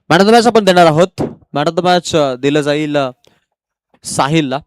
Man of the match आपण देणार आहोत. मॅन ऑफ द मॅच दिलं जाईल साहिलला.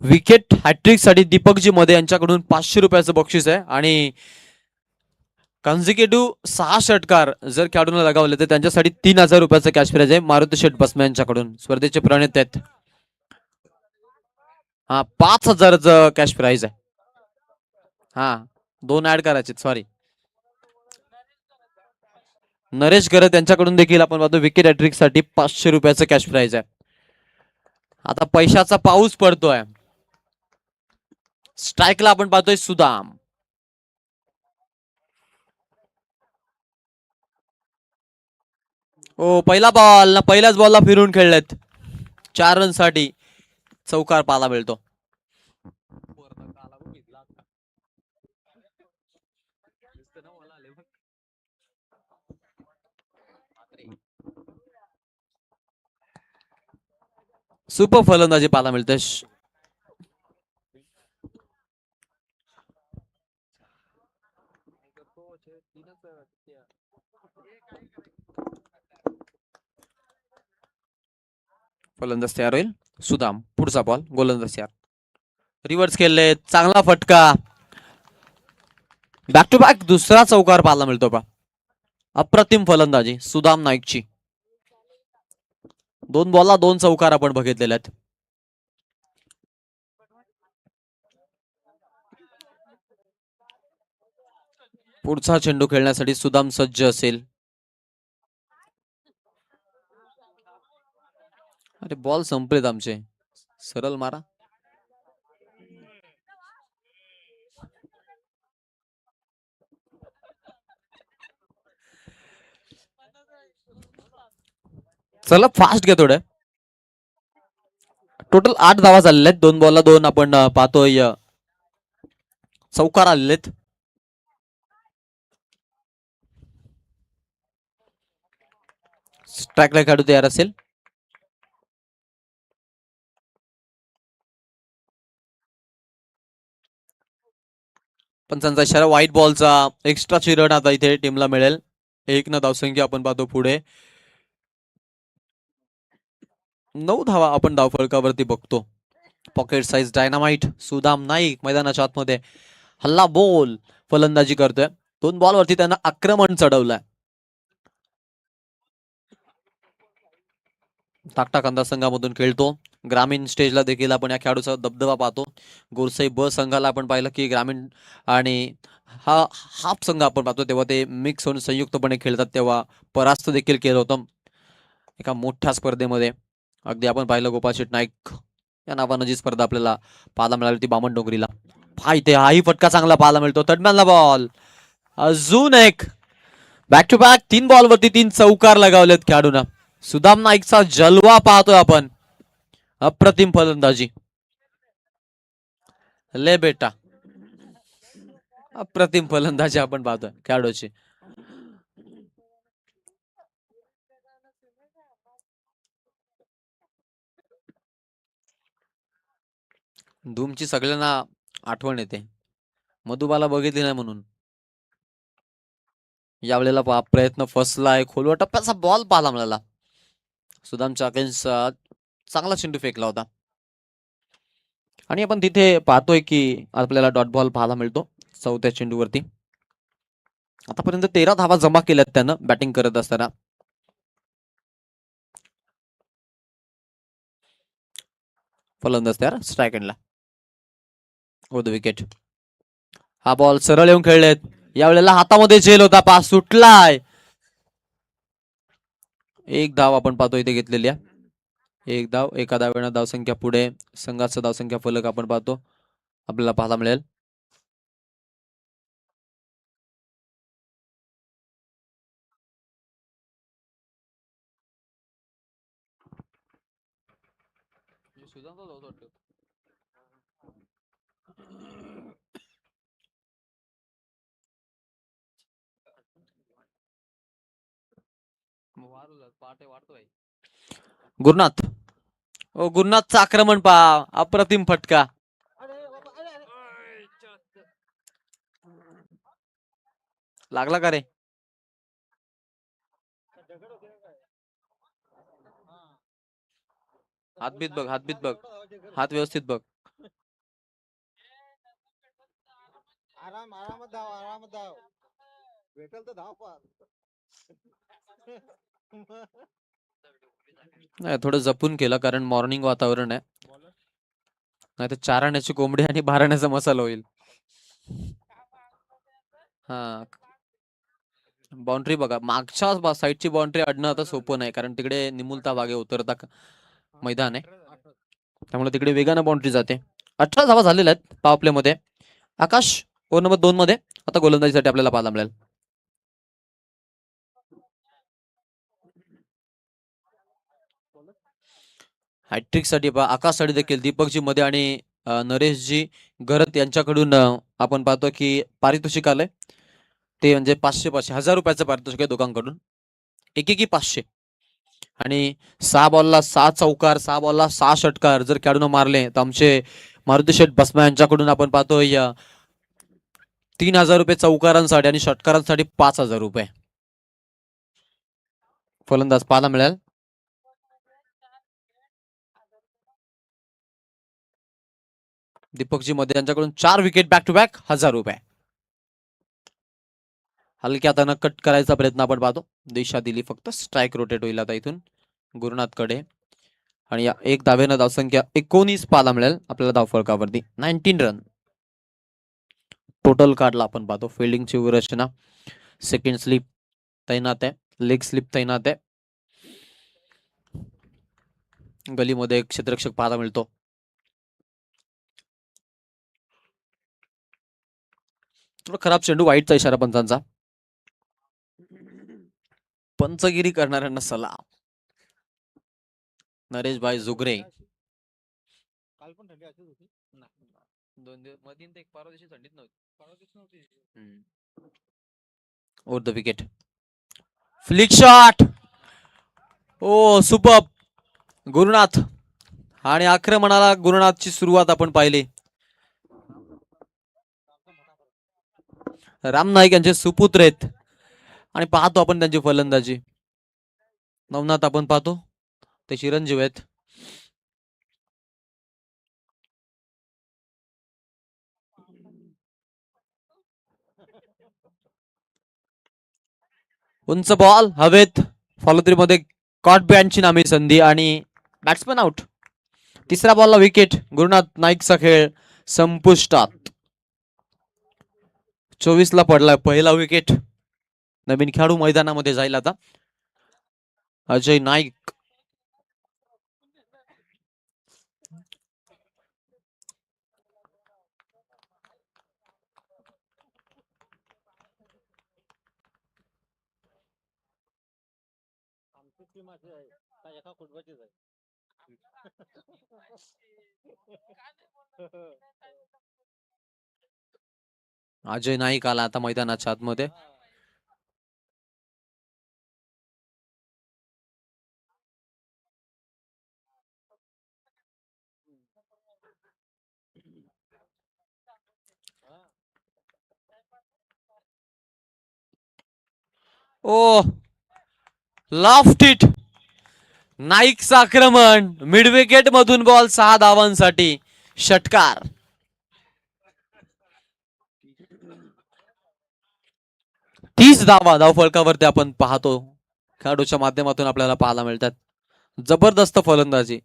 विकेट हॅट्रिक साठी दीपकजी मध्ये यांच्याकडून 500 रुपयाचं बक्षीस आहे. आणि कॉन्झिक्युटिव्ह 6 षटकार जर खेळाडूंना लगावले तर त्यांच्यासाठी 3000 रुपयाचं कॅश प्राइज आहे. मारुती शेठ बसमे यांच्याकडून स्पर्धेचे प्रणेते आहेत. हा 5000चं कॅश प्राइज आहे. हा 2 ऍड करायचे, सॉरी. नरेश गरत यांच्याकडून देखील आपण पाहतो विकेट हॅट्रिक साठी 500 रुपयाचं कॅश प्राइज आहे. आता पैशाचा पाऊस पडतोय. स्ट्राईकला आपण पाहतोय सुदाम. ओ पहिला बॉल ना, पहिल्याच बॉलला फिरून खेळलेत. 4 रन साठी चौकार पाहायला मिळतो. सुपर फलंदाजी पाहायला मिळते. फलंदाज तयार होईल. सुदाम पुढचा बॉल, गोलंदाज तयार. रिव्हर्स केले, चांगला फटका. बॅक टू बॅक दुसरा चौकार पाहायला मिळतो पा. अप्रतिम फलंदाजी सुदाम नाईकची. 2 बॉलला 2 चौकार आपण बघितलेले आहेत. पुढचा चेंडू खेळण्यासाठी सुदाम सज्ज असेल. अरे बॉल संपलेत आमचे, सरळ मारा. चला फास्ट घ्या थोडं. टोटल 8 धावा झालेल्या आहेत. 2 बॉलला 2 आपण पाहतोय चौकार आलेत. स्ट्राईकला खेळाडू तयार असेल. पंचांचा इशारा, व्हाईट बॉलचा एक्स्ट्राची रन आता इथे टीमला मिळेल. 1 न धावसंख्या आपण पाहतो पुढे. 9 धावा आपण धावफलकावरती बघतो. Pocket size dynamite Sudam Naik मैदानाच्या आतमध्ये हल्ला बॉल फलंदाजी करतोय. 2 बॉलवरती त्यांना आक्रमण चढवलंय. टाकटाक अंदाज संघामधून खेळतो. ग्रामीण स्टेजला देखील आपण या खेळाडूचा दबदबा पाहतो. गोरसाई ब संघाला आपण पाहिलं की ग्रामीण आणि हा हाफ संघ आपण पाहतो तेव्हा ते मिक्स होऊन संयुक्तपणे खेळतात, तेव्हा परास्त देखील केलं होतं. एका मोठ्या स्पर्धेमध्ये. अगदी आपण पाहिलं गोपाळ शेट नाईक या नावानं जी स्पर्धा आपल्याला पाहायला मिळाली होती बामणडोंगरीला. इथे हाही फटका चांगला पाहायला मिळतो. थर्डमॅनला बॉल. अजून एक बॅक टू बॅक 3 बॉलवरती 3 चौकार लगावलेत खेळाडूंना. सुदाम नाईकचा जलवा पाहतोय आपण. अप्रतिम फलंदाजी. ले बेटा, अप्रतिम फलंदाजी आपण पाहतोय खेळाडूची. धूमची सगळ्यांना आठवण येते. मधुबाला बघितली नाही म्हणून. यावेळेला प्रयत्न फसलाय. खोलवर टप्प्याचा बॉल पाहायला मिळाला. सुदाम चाकेंचा चांगला चेंडू फेकला होता. आणि आपण तिथे पाहतोय की आपल्याला डॉट बॉल पाहायला मिळतो 4थ्या चेंडूवरती. आतापर्यंत 13 धावा जमा केल्यात त्यानं बॅटिंग करत असताना. फलंदाज तयार स्ट्राईक एंडला. The wicket. हा बॉल सरळ येऊन खेळलेत. यावेळेला हातामध्ये झेल होता. पास सुटलाय. एक धाव आपण पाहतो इथे घेतलेली आहे. एक धाव. एका धावेनं धावसंख्या पुढे. संघाचा धावसंख्या फलक आपण पाहतो आपल्याला पाहायला मिळेल. गुरुनाथ. ओ गुरुनाथचं आक्रमण पहा. अप्रतिम फटका. लागला का रे? हातबीत बघ. हातबीत बघ. हात व्यवस्थित बघ. आरामात धाव भेटल तर धाव पास. नाही, थोडं जपून केलं कारण मॉर्निंग वातावरण आहे. नाही तर चाराण्याची कोंबडी आणि बाराण्याचा मसाला होईल. हा, बाउंड्री बघा. मागच्या साईडची बाउंड्री अडणं आता सोपं नाही कारण तिकडे निमुलता भागे उतरता मैदान आहे. त्यामुळे तिकडे वेगानं बाउंड्री जाते. 18 धावा झालेल्या आहेत पॉवर प्ले मध्ये. आकाश ओव्हर नंबर 2 मध्ये आता गोलंदाजीसाठी आपल्याला पाहायला मिळेल. हॅट्रिक साठी आकाशसाठी देखील दीपकजी मध्ये आणि नरेशजी गरत यांच्याकडून आपण पाहतो की पारितोषिक आलंय. ते म्हणजे 500 1000 रुपयाचं पारितोषिक आहे दोघांकडून. एकेकी 500. आणि 6 बॉलला 6 चौकार, 6 बॉलला 6 षटकार जर खेळाडून मारले तर आमचे मारुती शेठ बसमा यांच्याकडून आपण पाहतोय 3000 रुपये चौकारांसाठी आणि षटकारांसाठी 5000 रुपये. फलंदाज पाहायला मिळेल. दीपकजी मध्ये यांच्याकडून 4 विकेट बॅक टू बॅक 1000 रुपये. हलक्या हातानं कट करायचा प्रयत्न आपण पाहतो. दिशा दिली फक्त. स्ट्राईक रोटेट होईल आता इथून गुरुनाथकडे. आणि या एक धावेनं धावसंख्या 19 पाहायला मिळेल आपल्याला धावफलकावरती. 19 रन टोटल काढला आपण पाहतो. फिल्डिंगची रचना. सेकंड स्लिप तैनात आहे. लेग स्लिप तैनात आहे. गलीमध्ये एक क्षेत्ररक्षक पाहायला मिळतो. थोडा खराब चेंडू. वाईटचा इशारा पंचांचा. पंचगिरी करणाऱ्यांना सलाम. नरेश भाई जुगरे. काल पण थंडी अशीच होती. 2 दिवस मध्ये एक परवा दिवशी थंडीत नव्हती. Over the wicket. Flick shot. Oh super Gurunath. आणि आक्रमणाला गुरुनाथची सुरुवात आपण पाहिली. राम नाईक यांचे सुपुत्र आहेत आणि पाहतो आपण त्यांची फलंदाजी. नवनाथ आपण पाहतो ते चिरंजीव आहेत. उंच बॉल हवेत. फॉलोथ्रीमध्ये कॉट बँडची नामी संधी आणि बॅट्समॅन आउट. तिसऱ्या बॉलला विकेट. गुरुनाथ नाईकचा खेळ संपुष्टात. 24 ला पडलाय पहिला विकेट. नवीन खेळाडू मैदानामध्ये जाईल आता. अजय नाईक आमची टीम अशी आहे का एका फुटबॉलचीच आहे. अजय नाईक आला आता मैदानाच्या आतमध्ये. ओ लाफ्ट हिट. नाईकचं आक्रमण मिड विकेट मधून बॉल 6 धावांसाठी षटकार. 30 धावा धावफलकावरती आपण पाहतो. खेळाडूच्या माध्यमातून आपल्याला पाहायला मिळतात. जबरदस्त फलंदाजी.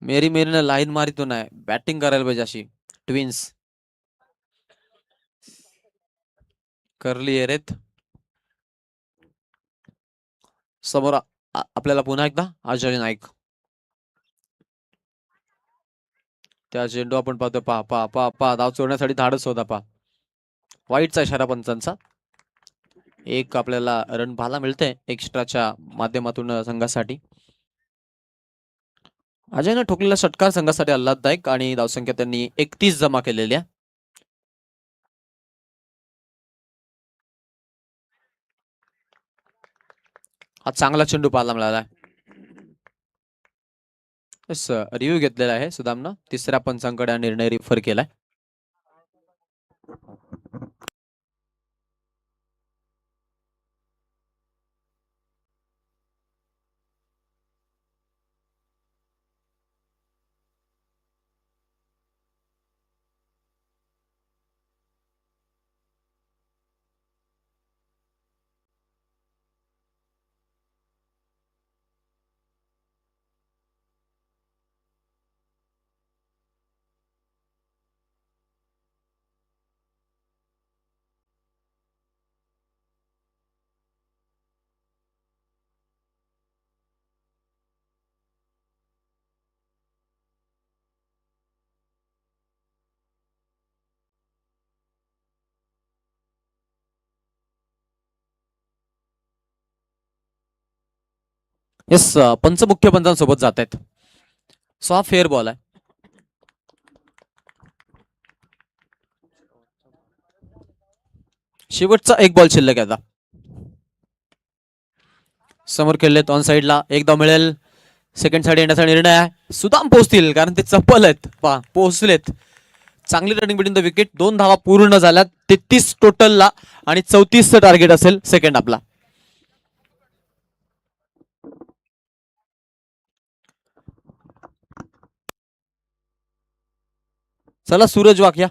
मेरी मेरीने लाईन मारितो नाही, बॅटिंग करायला पाहिजे अशी. ट्विन्स करली एरेत समोर आपल्याला पुन्हा एकदा अजय नाईक. त्या चेंडू आपण पाहतो. पा पा पा पा धाव चोरण्यासाठी धाडस होता. पा वाईटचा इशारा पंचांचा. एक आपल्याला रन पाहायला मिळते एक्स्ट्राच्या माध्यमातून संघासाठी. अजयने ठोकलेला षटकार संघासाठी आल्हाददायक आणि धावसंख्या त्यांनी 31 जमा केलेल्या. हा चांगला चेंडू पाहायला मिळाला. रिव्ह्यू घेतलेला आहे सुदामनं. तिसऱ्या पंचांकडे हा निर्णय रिफर केलाय. येस, पंच मुख्य पंचांसोबत जात आहेत. सो हा फेअर बॉल आहे. शेवटचा एक बॉल शिल्लक आहे आता. समोर खेळलेत ऑन साइडला. एकदा मिळेल. सेकंड साइड येण्याचा निर्णय आहे. सुदाम पोहोचतील कारण ते चप्पल आहेत. पा पोहोचलेत. चांगली रनिंग बिटवीन द विकेट. 2 धावा पूर्ण झाल्यात 33 टोटलला आणि 34चं टार्गेट असेल सेकंड आपला. चला सूरज वाकया.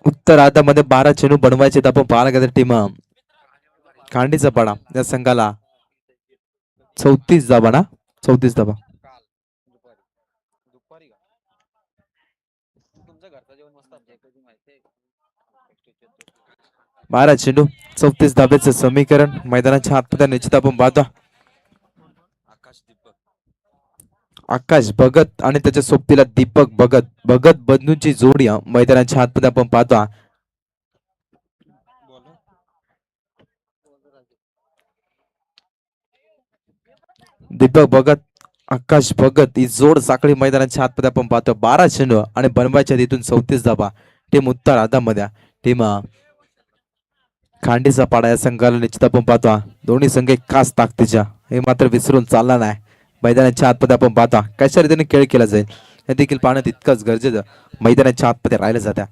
उत्तर अर्धामध्ये 12 चेंडू बनवायचे आपण पाहायला गेलं टीम खांडीचा पाडा या संघाला 34 धावा ना, 34 धावा. काल दुपारी का तुमचं घरचं जेवण मस्त असतं कधी माहिती 12 चेंडू 34 धाब्याचं समीकरण मैदानाच्या आतमध्ये निश्चित आपण पाहतो. आकाश भगत आणि त्याच्या सोबतीला दीपक भगत, भगत बंधूंची जोडी मैदानाच्या आतमध्ये आपण पाहतो. दीपक भगत आकाश भगत ही जोड साखळी मैदानाच्या आतमध्ये आपण पाहतो. 12 चेंडू आणि बनवायच्या तिथून 34 धाबा. टीम उत्तर आदामध्ये टीम खांडीचा पाडा या संघाला निश्चित आपण पाहतो. दोन्ही संघ खास ताकदीच्या, हे मात्र विसरून चालला नाही. मैदानाच्या आतमध्ये आपण पाहतो कशा रीतीने खेळ केला जाईल हे देखील पाहणं तितकंच गरजेचं मैदानाच्या आतमध्ये राहिलं जातं.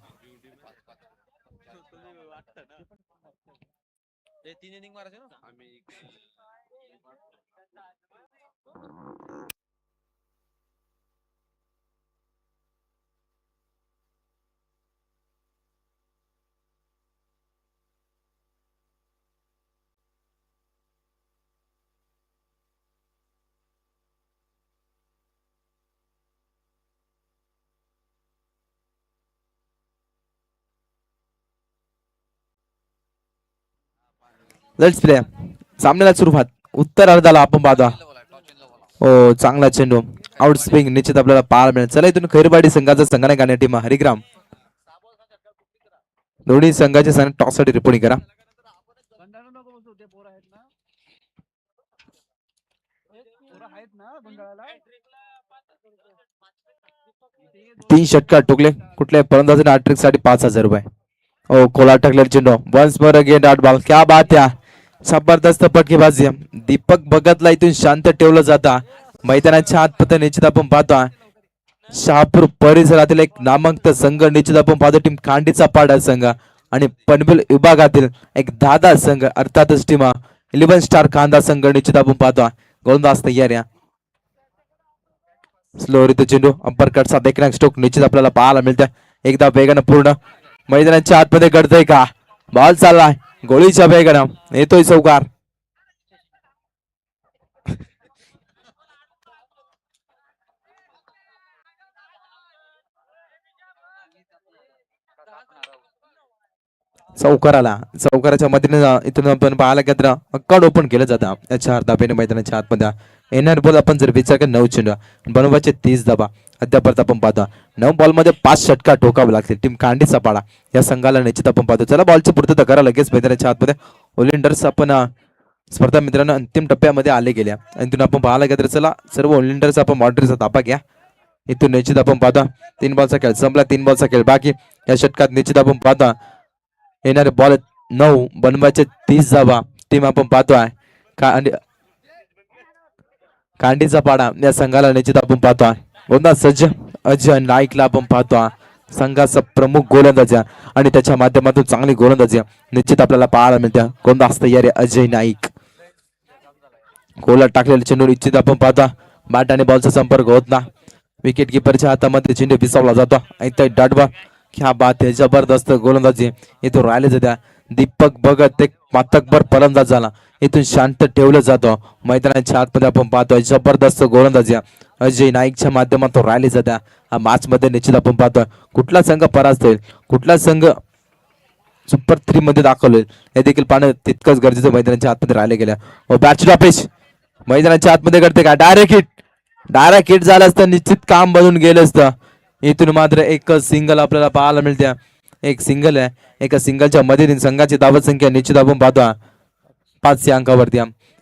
Let's play. सामन्याला सुरुवात उत्तर अर्धाला आपण पाहतो. हो, चांगला चेंडू आउट स्विंग निश्चित आपल्याला पाहायला मिळेल. चला इथून खैरवाडी संघाचा संघाने गाण्या टीम हरिग्राम दोन्ही संघाचे संघ टॉस साठी रिपोर्टिंग करा. तीन षटकार टोकले कुठल्या फलंदाजाने हॅट्रिक साठी 5,000 रुपये. ओ कोला टकलेर चेंडू once more again dot ball. क्या बात है, जबरदस्त पटकेबाजी. दीपक भगतला इथून शांत ठेवलं जातं. मैदानाच्या आतमध्ये निश्चित आपण पाहतो शहापूर परिसरातील एक नामांकित संघ निश्चित आपण पाहतो टीम खांडीचा पाडा संघ आणि पनवेल विभागातील एक दादा संघ अर्थातच टीम 11 स्टार कांदा संघ निश्चित आपण पाहतो. गोलंदाज तयार या. स्लो रित चेंडू अंपरकटचा देखना स्ट्रोक निश्चित आपल्याला पाहायला मिळतं. एकदा वेगानं पूर्ण मैदानाच्या आतमध्ये घडतंय का, बॉल चाललाय गोळीच्या वेगानं येतोय चौकार. चौकाराच्या मधीने इथून आपण पाहायला गेलं तर अकाउंट ओपन केलं जातं. या 4 धाब्याने मैदानाच्या आतमध्ये येणार बॉल आपण जर विचार केला 9 चेंडू बनवायचे 30 धाबा. अद्यापर्यंत आपण पाहतो 9 बॉल मध्ये 5 षटकार ठोकावे लागतील. टीम खांडीचा पाडा या संघाला निश्चित आपण पाहतो. चला बॉलची पूर्तता करा लगेच मैदानाच्या आतमध्ये. ओलिंडर्स आपण स्पर्धा मित्रांनो अंतिम टप्प्यामध्ये आले गेल्या. आणि इथून आपण पाहायला गेलं तर चला सर्व ओलिंडर्स आपण मॉनिटरचा ताबा घ्या. इथून निश्चित आपण पाहतो 3 बॉलचा खेळ संपला. 3 बॉलचा खेळ बाकी. या षटकात निश्चित आपण पाहतो येणारे बॉल 9 बनवायचे 30 धावा. टीम आपण पाहतोय खांडीचा पाडा या संघाला निश्चित आपण पाहतोय. गोंदा सज्ज अजय नाईकला आपण पाहतो संघाचा प्रमुख गोलंदाज आणि त्याच्या माध्यमातून चांगली गोलंदाजी निश्चित आपल्याला पाहायला मिळते. गोंदास तयार अजय नाईक. गोला टाकलेले चेंडू निश्चित आपण पाहतो बॅट आणि बॉलचा संपर्क होत ना. विकेट किपरच्या हातामध्ये चेंडू विसावला जातो. डॉट क्या बात है, जबरदस्त गोलंदाजी इथून राहिले जात्या. दीपक भगत एक मातकभर फलंदाज झाला. इथून शांत ठेवलं जातं. मैदानाच्या आतमध्ये आपण पाहतोय जबरदस्त गोलंदाजी अजय नाईकच्या माध्यमातून राहिली जात्या. हा मॅच मध्ये निश्चित आपण पाहतोय कुठला संघ परास्त होईल, कुठला संघ सुपर 3 मध्ये दाखल होईल हे देखील पाहणं तितकंच गरजेचं मैदानाच्या आतमध्ये राहिले गेल्या. बॅट ऑफिस मैदानाच्या आतमध्ये करते का डायरेक्ट हिट झालं असतं निश्चित काम बनून गेलं असतं. इथून मात्र एक सिंगल आपल्याला पाहायला मिळते. एक सिंगल आहे. एका सिंगलच्या मध्ये संघाची धावत संख्या निश्चित आपण पाहतो 5 या अंकावरती.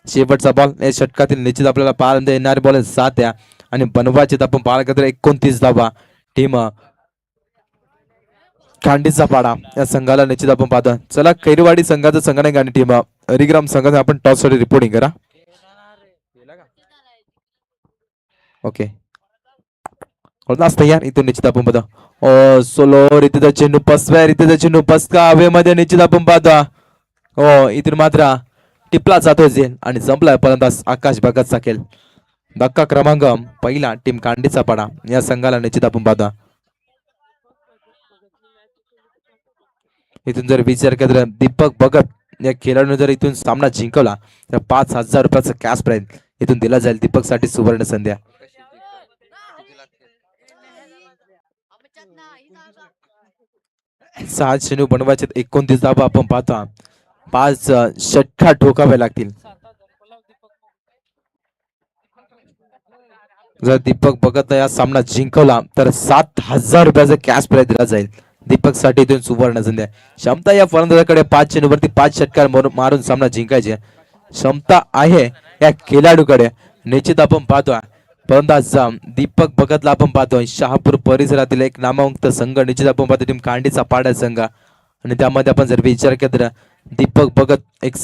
शेवटचा बॉल या षटकातील निश्चित आपल्याला पाहायला मिळते. येणारे बॉल 7 या आणि बनवायचे आपण पाहायला गेलं 29 धावा. टीम खांडीचा पाडा या संघाला निश्चित आपण पाहतो. चला खैरवाडी संघाचं संघाने गाणी टीम हरिग्राम संघाने आपण टॉस साठी रिपोर्टिंग करा. ओके तयार. इथून निश्चित आपण पाहतो ओ सोलो रीतीचा चेंडू पसव्या रीतीचा चेंडू पसका हवेमध्ये निश्चित आपण पाहतो. हो इथून मात्र टिपला जातोय आणि संपलाय फलंदाज आकाश भगतचा खेळ. धक्का क्रमांक पहिला टीम खांडीचा पाडा या संघाला निश्चित आपण पाहतो. इथून जर विचार केला दीपक भगत या खेळाडूने जर इथून सामना जिंकवला तर 5,000 रुपयाचा कॅश प्राइज इथून दिला जाईल दीपकसाठी सुवर्ण संध्या. 6 चेंडू बनवायचे 29 धावा आपण पाहतो. 5 षटकार ठोकावे लागतील. जर दीपक भगत या सामना जिंकवला तर 7,000 रुपयाचा कॅश प्राइज दिला जाईल दीपक साठी इथून सुवर्ण संध्या. क्षमता या फलंदाजाकडे 5 चेंडूवरती 5 षटकार मारून सामना जिंकायचे क्षमता आहे या खेळाडूकडे. निश्चित आपण पाहतोय फलंदाज दीपक भगतला आपण पाहतोय. शहापूर परिसरातील एक नामांकित संघ निश्चित आपण पाहतो टीम कांडीचा पाडा संघ आणि त्यामध्ये आपण जर विचार केला तर दीपक भगत एक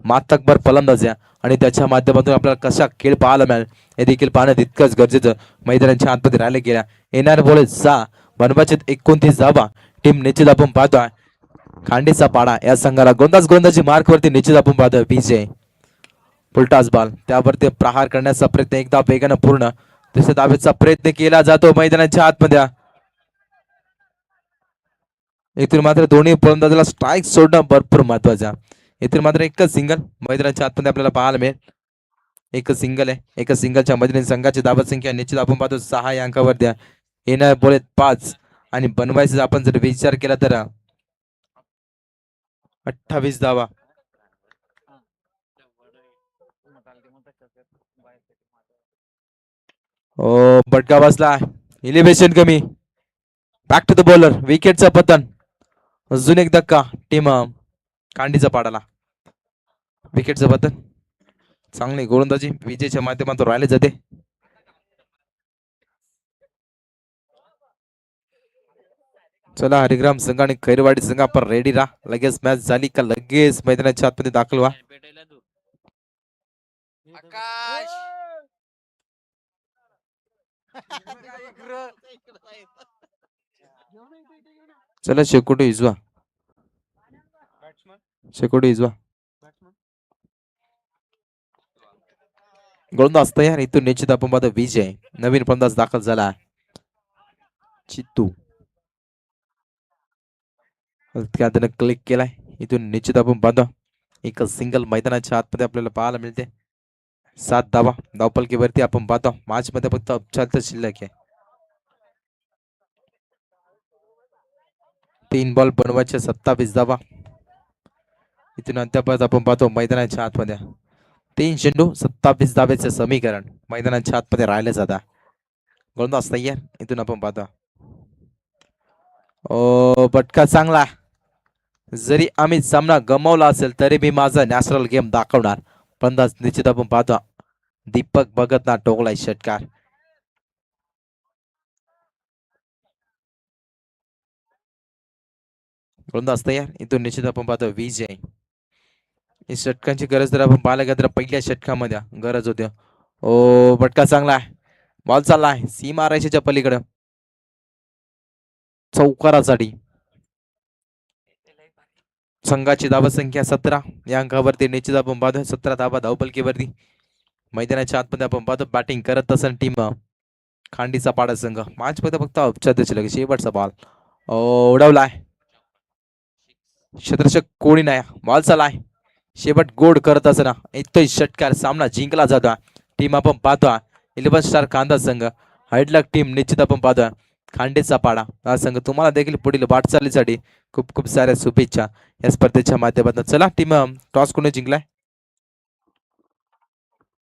मातकभर फलंदाज आहे आणि त्याच्या माध्यमातून आपल्याला कशा खेळ पाहायला मिळेल हे देखील पाहणं तितकंच गरजेचं. मैदानाच्या आतमध्ये राहिले गेल्या येणार बोले 6 बनवायचे 29 धावा टीम निश्चित आपण पाहतोय खांडीचा पाडा या संघाला गोलंदाजी मार्कवरती निश्चित आपण पाहतोय विजय. उलटाच बॉल त्यावरती प्रहार करण्याचा प्रयत्न एकदा वेगानं पूर्ण दुसऱ्या धावेचा प्रयत्न केला जातो मैदानाच्या आतमध्ये. इथून मात्र दोन्ही फलंदाजाला स्ट्राईक सोडणं भरपूर महत्वाचं. इथून मात्र एकच सिंगल मैदानाच्या आतमध्ये आपल्याला पाहायला मिळेल. एकच सिंगल आहे. एकच सिंगलच्या मधील संघाची धावत संख्या निश्चित आपण पाहतो 6 या अंकावर द्या येणार बोले 5 आणि बनवायचा आपण जर विचार केला तर 28 धावा. ओ बटका बसला इलिव्हेशन कमी. बॅक टू द बॉलर विकेटचं पतन. अजून एक धक्का टीम कांडीचा पाडाला. विकेटचं पतन. चांगली गोलंदाजी विजयच्या माध्यमातून राहिले जाते. चला हरिग्राम संघ आणि खैरवाडी संघ आपण रेडी राहा. लगेच मॅच झाली का लगेच मैदानाच्या आतमध्ये दाखल व्हा. चला शेकोटी इजवा शेकोटी इजवा गोलंदाज तयार. इथून निश्चित आपण पाहतो विजय. नवीन फलंदाज दाखल झाला चित्तू. त्यानं क्लिक केलाय. इथून निश्चित आपण पाहतो एक सिंगल मैदानाच्या आतमध्ये आपल्याला पाहायला मिळते. 7 धावा धावपलकीवरती आपण पाहतो. मॅच मध्ये फक्त अपचार शिल्लक आहे. 3 बॉल बनवायचे 27 धावा. इथून अद्याप आपण पाहतो मैदानाच्या आतमध्ये 3 चेंडू 27 धावेचे समीकरण मैदानाच्या आतमध्ये राहिले जाता. गोलंदाज तयार. इथून आपण पाहतो ओ बटका चांगला. जरी आम्ही सामना गमावला असेल तरी मी माझा नॅचरल गेम दाखवणार. फलंदाज निश्चित आपण पाहतो दीपक भगत ना टोकलाय षटकार. गोलंदाज तयार. इथून निश्चित आपण पाहतो विजय. षटकांची गरज जर आपण पाहायला गेलं तर पहिल्या षटकामध्ये गरज होती. ओ बटका चांगला आहे. बॉल चालला आहे सीमा रेषेच्या पलीकडे चौकारासाठी. संघाची धावा संख्या 17 या अंकावरती निश्चित आपण पाहतो 17 धावा धावपलकीवरती. मैदानाच्या आतमध्ये आपण पाहतो बॅटिंग करत असताना टीम खांडीचा पाडा संघ. मॅच मध्ये फक्त औपचारिक शेवटचा बॉल उडवलाय. क्षेत्ररक्षक कोणी नाही. बॉल चाललाय शेवट गोड करत असताना इतोय षटकार सामना जिंकला जातो. टीम आपण पाहतो 11 स्टार कांदा संघ हॅडलक टीम निश्चित आपण पाहतो खांडीचा पाडा हा संघ. तुम्हाला देखील पुढील वाटचालीसाठी खूप खूप साऱ्या शुभेच्छा या स्पर्धेच्या माध्यमातून. चला टीम टॉस कोणी जिंकलाय